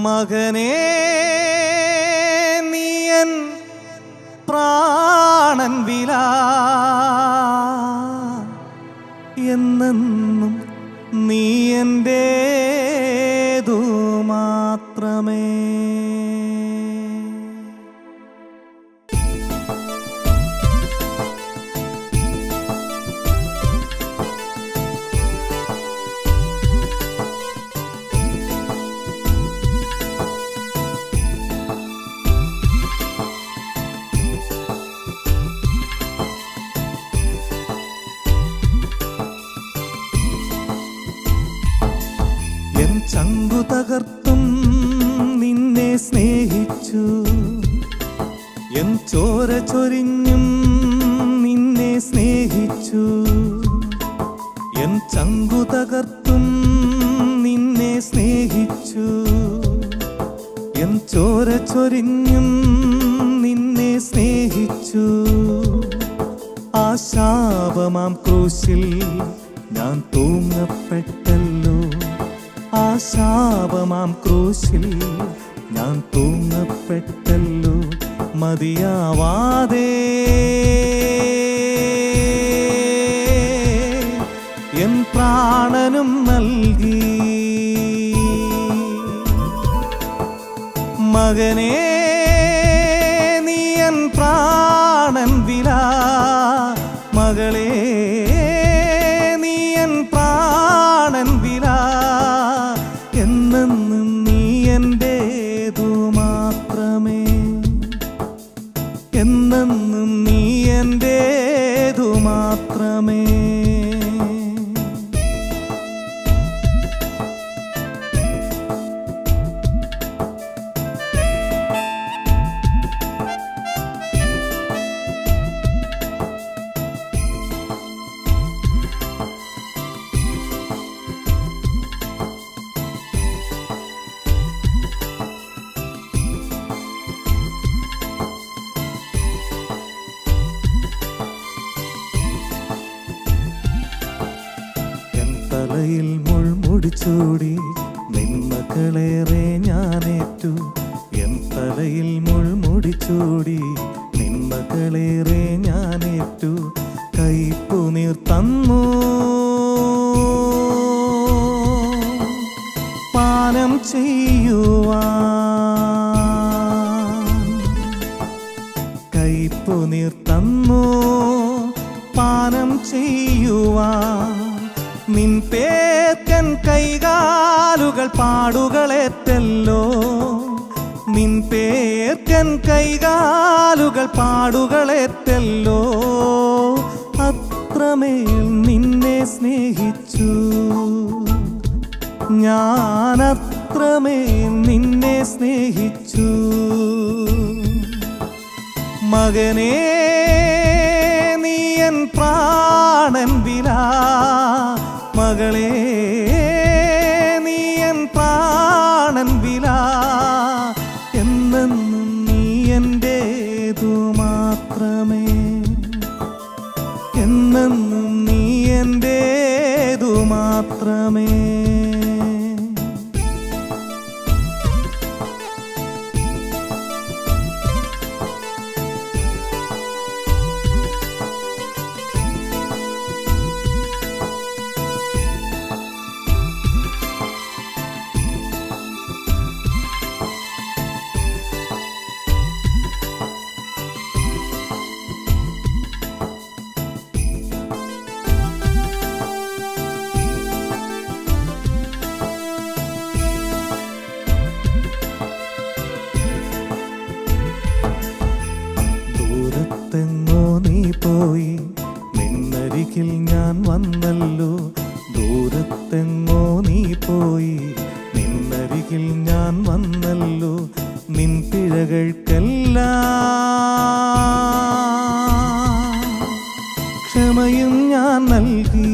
മകനേ നീയൻ പ്രാണൻ വില എന്നെന്നും നീ എന്റേതു മാത്രമേ. ചങ്കു തകർത്തും നിന്നെ സ്നേഹിച്ചു, എൻ ചോര ചൊരിഞ്ഞും നിന്നെ സ്നേഹിച്ചു. എൻ ചങ്കു തകർത്തും നിന്നെ സ്നേഹിച്ചു, എൻ ചോര ചൊരിഞ്ഞും നിന്നെ സ്നേഹിച്ചു. ആ ശാപമാം ക്രൂശിൽ ഞാൻ തൂങ്ങപ്പെട്ടല്ലോ, ആ ശാപമാം ക്രൂശിൽ ഞാൻ തൂങ്ങപ്പെട്ടല്ലോ. മതിയാവാതെ എൻ പ്രാണനും നൽകി. മകനേ നീ എൻ പ്രാണൻ വില, മകളേ നീ എൻ പ്രാണൻ വില എന്നെന്നും നീ എന്റേതു മാത്രമേ, എന്നെന്നും നീ എന്റേതു മാത്രമേ. തലയിൽ മുൾമുടിച്ചൂടി നിന്മകളേറെ ഞാനേറ്റു, എൻ തലയിൽ മുൾമുടിച്ചൂടി നിന്മകളേറെ ഞാനേറ്റു. കൈപ്പുനീർ തന്നു പാനം ചെയ്യുവാൻ, കൈപ്പുനീർ തന്നു പാനം ചെയ്യുവാൻ. നിൻ പേർക്കൻ കൈകാലുകൾ പാടുകളേറ്റല്ലോ, നിൻ പേർക്കൻ കൈകാലുകൾ പാടുകളേറ്റല്ലോ. അത്രമേൽ നിന്നെ സ്നേഹിച്ചു ഞാൻ, അത്രമേൽ നിന്നെ സ്നേഹിച്ചു. മകനേ നീ എൻ പ്രാണൻ വില, മകളേ നീ എൻ പ്രാണൻ വില എന്നെന്നും നീ എന്റേതു മാത്രമേ, എന്നെന്നും നീ എന്റേതു മാത്രമേ. ദൂരത്തെങ്ങോ നീ പോയി നിന്നരികിൽ ഞാൻ വന്നല്ലോ, ദൂരത്തെങ്ങോ നീ പോയി നിന്നരികിൽ ഞാൻ വന്നല്ലോ. നിൻ പിഴകൾക്കെല്ലാം ക്ഷമയും ഞാൻ നൽകി,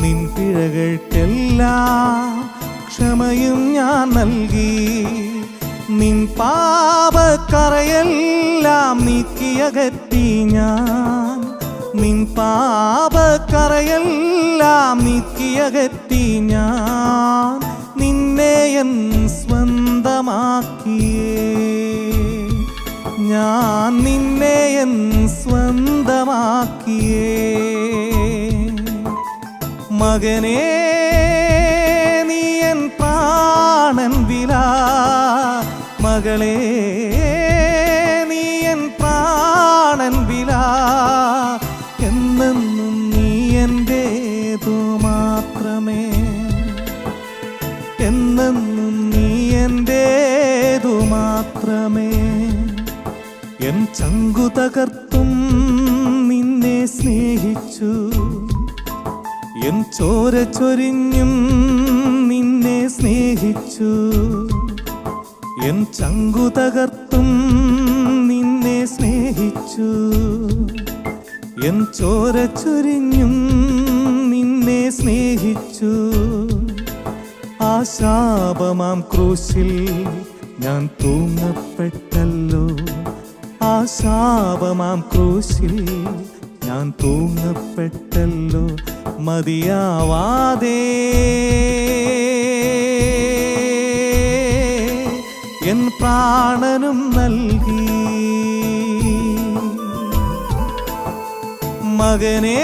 നിൻ പിഴകൾക്കെല്ലാം ക്ഷമയും ഞാൻ നൽകി. നിൻ പാപക്കറയെല്ലാം നീക്കിയകറ്റി ഞാൻ, നിൻ പാപക്കറയെല്ലാം നീക്കിയകറ്റി ഞാൻ നിന്നെ എൻ സ്വന്തമാക്കിയേ, ഞാൻ നിന്നെ എൻ സ്വന്തമാക്കിയേ. മകനേ നീ എൻ പ്രാണൻ വില, മകളേ നീ എൻ പ്രാണൻ വില, എന്നെന്നും നീ എന്റേതു മാത്രമേ, എന്നെന്നും നീ എന്റേതു മാത്രമേ. എൻ ചങ്കു തകർത്തും നിന്നെ സ്നേഹിച്ചു, എൻ ചോര ചൊരിഞ്ഞും നിന്നെ സ്നേഹിച്ചു. എൻ ചങ്കു തകർത്തും നിന്നെ സ്നേഹിച്ചു, എൻ ചോര ചൊരിഞ്ഞും നിന്നെ സ്നേഹിച്ചു. ആ ശാപമാം ക്രൂശിൽ ഞാൻ തൂങ്ങപ്പെട്ടല്ലോ, ആ ശാപമാം ക്രൂശിൽ ഞാൻ തൂങ്ങപ്പെട്ടല്ലോ. മതിയാവാതെ എൻ പ്രാണനും നൽകി. മകനേ